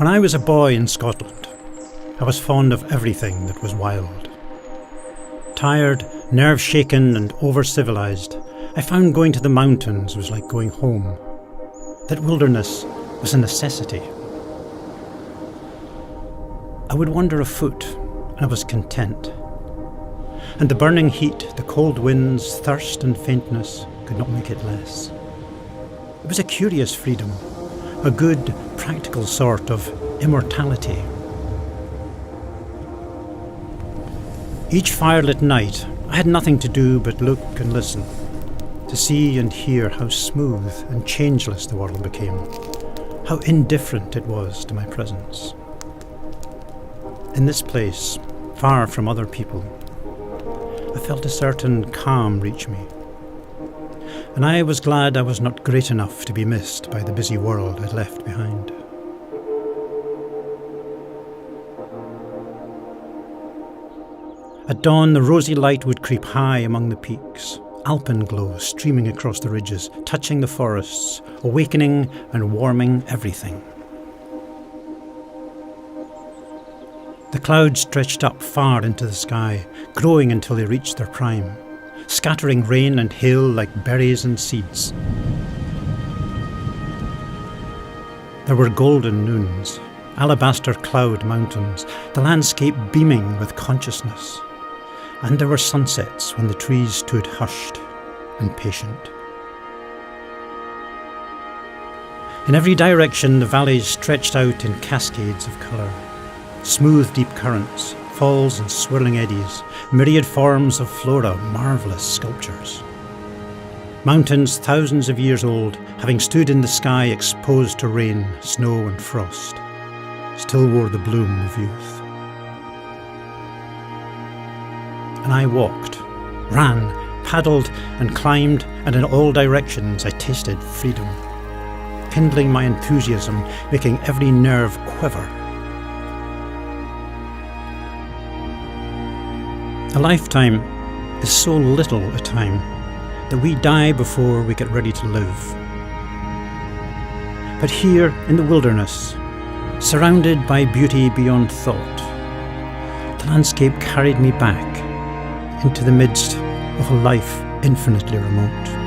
When I was a boy in Scotland, I was fond of everything that was wild. Tired, nerve-shaken and over-civilised, I found going to the mountains was like going home. That wilderness was a necessity. I would wander afoot, and I was content. And the burning heat, the cold winds, thirst and faintness could not make it less. It was a curious freedom, a good, practical sort of immortality. Each firelit night, I had nothing to do but look and listen, to see and hear how smooth and changeless the world became, how indifferent it was to my presence. In this place, far from other people, I felt a certain calm reach me, and I was glad I was not great enough to be missed by the busy world I'd left behind. At dawn, the rosy light would creep high among the peaks, alpenglow streaming across the ridges, touching the forests, awakening and warming everything. The clouds stretched up far into the sky, growing until they reached their prime, scattering rain and hail like berries and seeds. There were golden noons, alabaster cloud mountains, the landscape beaming with consciousness. And there were sunsets when the trees stood hushed and patient. In every direction, the valleys stretched out in cascades of colour. Smooth deep currents, falls and swirling eddies, myriad forms of flora, marvellous sculptures. Mountains thousands of years old, having stood in the sky exposed to rain, snow and frost, still wore the bloom of youth. And I walked, ran, paddled and climbed, and in all directions I tasted freedom, kindling my enthusiasm, making every nerve quiver. A lifetime is so little a time that we die before we get ready to live. But here in the wilderness, surrounded by beauty beyond thought, the landscape carried me back into the midst of a life infinitely remote.